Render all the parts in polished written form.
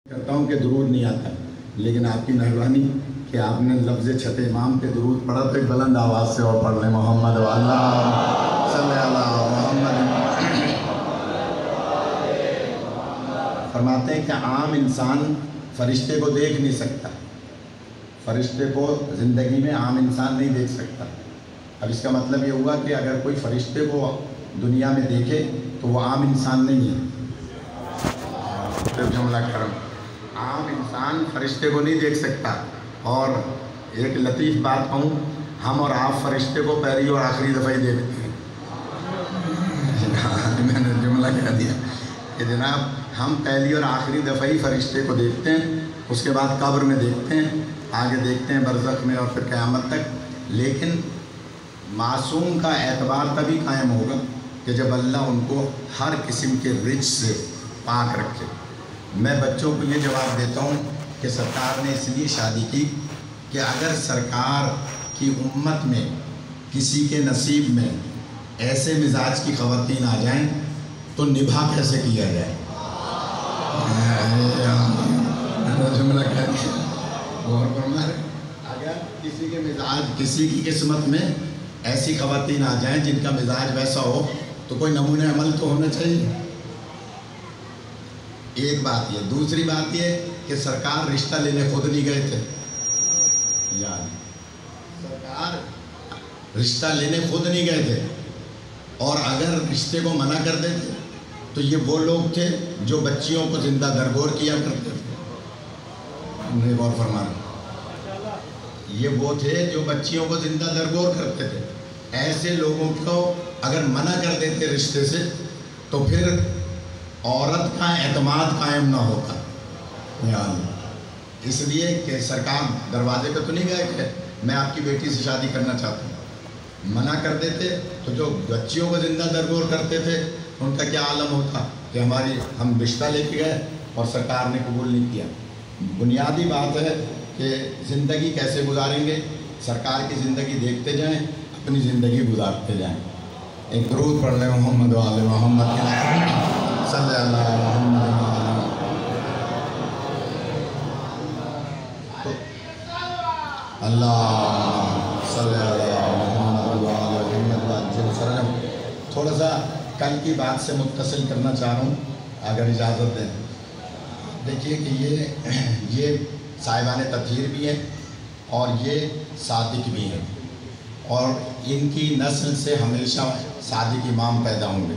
کرتا ہوں کہ درود نہیں آتا، لیکن آپ کی مہربانی کہ آپ نے لفظ چھت امام پہ درود پڑھا تو ایک بلند آواز سے اور پڑھ لیں محمد اللہ صلی اللہ محمد۔ فرماتے ہیں کہ عام انسان فرشتے کو دیکھ نہیں سکتا، فرشتے کو زندگی میں عام انسان نہیں دیکھ سکتا۔ اب اس کا مطلب یہ ہوا کہ اگر کوئی فرشتے کو دنیا میں دیکھے تو وہ عام انسان نہیں ہے۔ جملہ کرم، عام انسان فرشتے کو نہیں دیکھ سکتا۔ اور ایک لطیف بات کہوں، ہم اور آپ فرشتے کو پہلی اور آخری دفعہ ہی دیکھتے ہیں۔ میں نے جملہ کہہ دیا کہ جناب ہم پہلی اور آخری دفعہ ہی فرشتے کو دیکھتے ہیں، اس کے بعد قبر میں دیکھتے ہیں، آگے دیکھتے ہیں برزخ میں اور پھر قیامت تک۔ لیکن معصوم کا اعتبار تبھی قائم ہوگا کہ جب اللہ ان کو ہر قسم کے رچ سے پاک رکھے۔ میں بچوں کو یہ جواب دیتا ہوں کہ سرکار نے اس لیے شادی کی کہ اگر سرکار کی امت میں کسی کے نصیب میں ایسے مزاج کی خواتین آ جائیں تو نبھا کیسے کیا جائے۔ جملہ کہہ دیا، غور فرما رہے، اگر کسی کے مزاج، کسی کی قسمت میں ایسی خواتین آ جائیں جن کا مزاج ویسا ہو تو کوئی نمونہ عمل تو ہونا چاہیے۔ ایک بات یہ، دوسری بات یہ کہ سرکار رشتہ لینے خود نہیں گئے تھے، یاد، سرکار رشتہ لینے خود نہیں گئے تھے، اور اگر رشتے کو منع کر دیتے تو یہ وہ لوگ تھے جو بچیوں کو زندہ درگور کیا کرتے تھے۔ غور فرما رہے، یہ وہ تھے جو بچیوں کو زندہ درگور کرتے تھے۔ ایسے لوگوں کو اگر منع کر دیتے رشتے سے تو پھر عورت کا اعتماد قائم نہ ہوتا۔ اس لیے کہ سرکار دروازے پہ تو نہیں گئے کہ میں آپ کی بیٹی سے شادی کرنا چاہتا ہوں، منع کر دیتے تو جو بچیوں کو زندہ درگور کرتے تھے ان کا کیا عالم ہوتا کہ ہم رشتہ لے کے گئے اور سرکار نے قبول نہیں کیا۔ بنیادی بات ہے کہ زندگی کیسے گزاریں گے، سرکار کی زندگی دیکھتے جائیں، اپنی زندگی گزارتے جائیں۔ ایک درود پڑھ لیں محمد و آل محمد صلی اللہ محمد۔ اللہ صلی اللہ محمد و آل محمد۔ تھوڑا سا کل کی بات سے متصل کرنا چاہ رہا ہوں اگر اجازت دیں۔ دیکھیے کہ یہ صاحبان تطہیر بھی ہیں اور یہ صادق بھی ہیں، اور ان کی نسل سے ہمیشہ صادق امام پیدا ہوں گے۔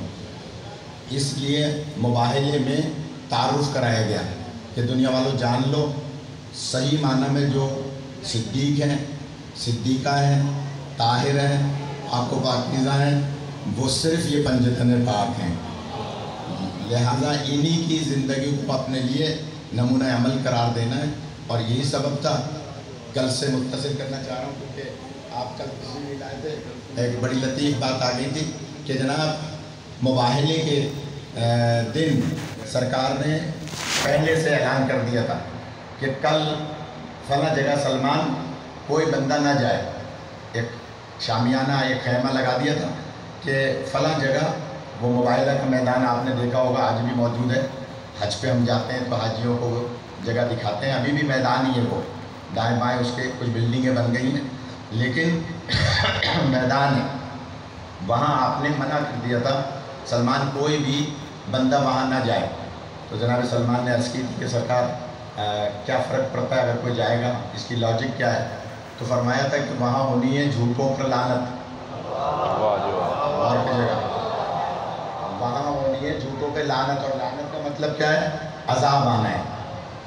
اس لیے مباہلے میں تعارف کرایا گیا کہ دنیا والوں جان لو، صحیح معنی میں جو صدیق ہیں، صدیقہ ہیں، طاہر ہیں، پاک و پاکیزہ ہیں، وہ صرف یہ پنجتن پاک ہیں۔ لہذا انہی کی زندگی کو اپنے لیے نمونہ عمل قرار دینا ہے، اور یہی سبب تھا کل سے متصل کرنا چاہ رہا ہوں، کیونکہ آپ کل کسی بھی لائے تھے، ایک بڑی لطیف بات آ گئی تھی کہ جناب مباہلے کے دن سرکار نے پہلے سے اعلان کر دیا تھا کہ کل فلاں جگہ سلمان کوئی بندہ نہ جائے۔ ایک شامیانہ، ایک خیمہ لگا دیا تھا کہ فلاں جگہ، وہ مباہلہ کا میدان آپ نے دیکھا ہوگا آج بھی موجود ہے، حج پہ ہم جاتے ہیں تو حاجیوں کو وہ جگہ دکھاتے ہیں، ابھی بھی میدان ہی ہے، وہ دائیں بائیں اس کے کچھ بلڈنگیں بن گئی ہیں لیکن میدان ہے، وہاں آپ نے منع کر دیا تھا سلمان کوئی بھی بندہ وہاں نہ جائے۔ تو جناب سلمان نے عرض کی تھی کہ سرکار کیا فرق پڑتا ہے اگر کوئی جائے گا، اس کی لاجک کیا ہے؟ تو فرمایا تھا کہ وہاں ہونی ہے جھوٹوں پر لعنت، اور کی جگہ وہاں ہونی ہے جھوٹوں پہ لعنت، اور لعنت کا مطلب کیا ہے؟ عذاب آنا ہے۔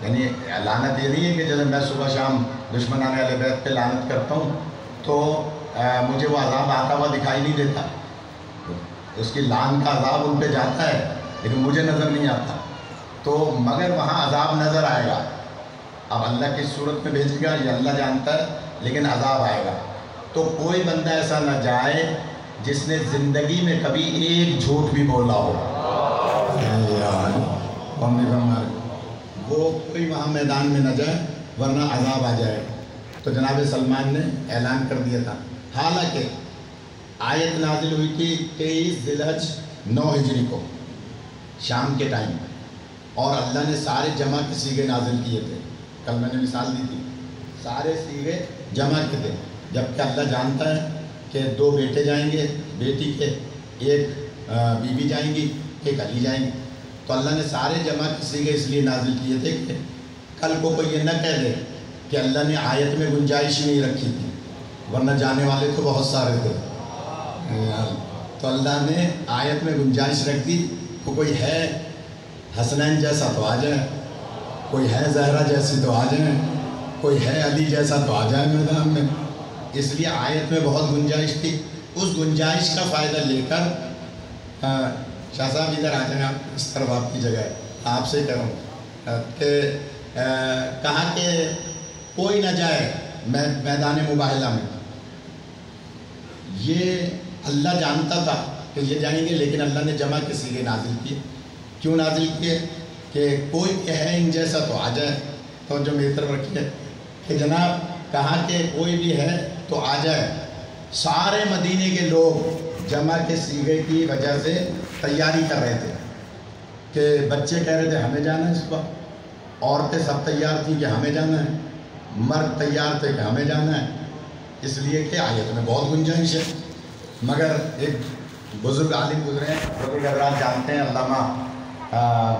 یعنی لعنت یہ نہیں ہے کہ جیسے میں صبح شام دشمنان اہل بیت پہ لعنت کرتا ہوں تو مجھے وہ عذاب آتا ہوا دکھائی نہیں دیتا، اس کی لعن کا عذاب ان پہ جاتا ہے لیکن مجھے نظر نہیں آتا، تو مگر وہاں عذاب نظر آئے گا۔ اب اللہ کس صورت میں بھیجے گا یہ اللہ جانتا ہے، لیکن عذاب آئے گا۔ تو کوئی بندہ ایسا نہ جائے جس نے زندگی میں کبھی ایک جھوٹ بھی بولا ہو، وہ کوئی وہاں میدان میں نہ جائے ورنہ عذاب آ جائے۔ تو جناب سلمان نے اعلان کر دیا تھا، حالانکہ آیت نازل ہوئی تھی 23 ذی الحج 9 ہجری کو شام کے ٹائم، اور اللہ نے سارے جمع کے صیغے نازل کیے تھے. کل میں نے مثال دی تھی, سارے صیغے جمع کے تھے, جبکہ اللہ جانتا ہے کہ 2 بیٹے جائیں گے بیٹی کے, ایک بیوی جائیں گی, ایک علی جائیں گے. تو اللہ نے سارے جمع کے صیغے اس لیے نازل کیے تھے کہ کل کو کوئی یہ نہ کہہ دے کہ اللہ نے آیت میں گنجائش نہیں رکھی تھی, ورنہ جانے والے تو بہت سارے تھے. تو اللہ نے آیت میں گنجائش رکھ دی کہ کوئی ہے حسنین جیسا تو آ جائے, کوئی ہے زہرا جیسی تو آ جائیں, کوئی ہے علی جیسا تو آ جائے میدان میں. اس لیے آیت میں بہت گنجائش تھی. اس گنجائش کا فائدہ لے کر شاہ صاحب ادھر آ جائیں, آپ اس طرف آپ کی جگہ ہے, آپ سے کہوں کہ کہا کہ کوئی نہ جائے میدان مباہلہ میں. یہ اللہ جانتا تھا کہ یہ جائیں گے, لیکن اللہ نے جمع کے صیغے نازل کیے. کیوں نازل کیے؟ کہ کوئی ہے ان جیسا تو آ جائے. تو جو میری طرف رکھیے کہ جناب کہا کہ کوئی بھی ہے تو آ جائے. سارے مدینے کے لوگ جمع کے صیغے کی وجہ سے تیاری کر رہے تھے کہ بچے کہہ رہے تھے ہمیں جانا ہے اس وقت, عورتیں سب تیار تھیں کہ ہمیں جانا ہے, مرد تیار تھے کہ ہمیں جانا ہے, اس لیے کہ آیت میں بہت گنجائش ہے. مگر ایک بزرگ عالم گزرے ہیں, بزرگ حضرات جانتے ہیں, علامہ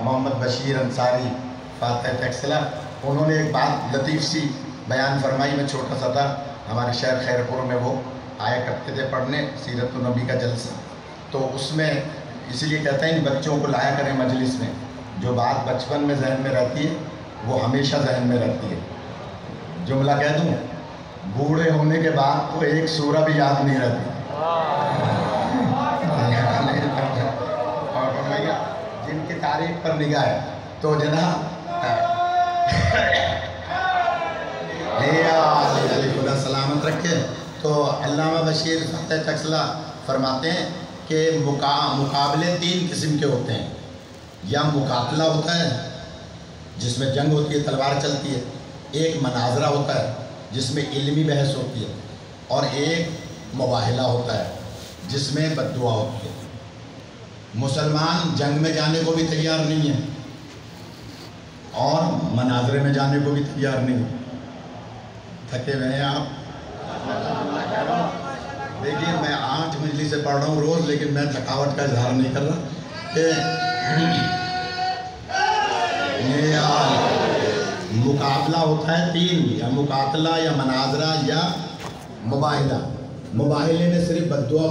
محمد بشیر انصاری فاتح ٹیکسلا. انہوں نے ایک بات لطیف سی بیان فرمائی. میں چھوٹا سا تھا, ہمارے شہر خیرپور میں وہ آیا کرتے تھے پڑھنے سیرت النبی کا جلسہ. تو اس میں اس لیے کہتے ہیں بچوں کو لایا کریں مجلس میں, جو بات بچپن میں ذہن میں رہتی ہے وہ ہمیشہ ذہن میں رہتی ہے. جملہ کہہ دوں, بوڑھے ہونے کے بعد تو ایک سورہ بھی یاد نہیں رہتی. جن کی تاریخ پر نگاہ ہے تو جناب خدا سلامت رکھے. تو علامہ بشیر فاتح ٹیکسلا فرماتے ہیں کہ مقابلے 3 قسم کے ہوتے ہیں. یا مقاتلہ ہوتا ہے جس میں جنگ ہوتی ہے, تلوار چلتی ہے. ایک مناظرہ ہوتا ہے جس میں علمی بحث ہوتی ہے. اور ایک مباہلہ ہوتا ہے جس میں بد دعا ہوتی ہے. مسلمان جنگ میں جانے کو بھی تیار نہیں ہے اور مناظرے میں جانے کو بھی تیار نہیں ہے. تھکے ہوئے ہیں آپ؟ دیکھیے میں 8 مجلس سے پڑھ رہا ہوں روز, لیکن میں تھکاوٹ کا اظہار نہیں کر رہا کہ مقابلہ ہوتا ہے 3, یا مقاتلہ یا مناظرہ یا مباہلہ. مباہلے میں صرف بد دعا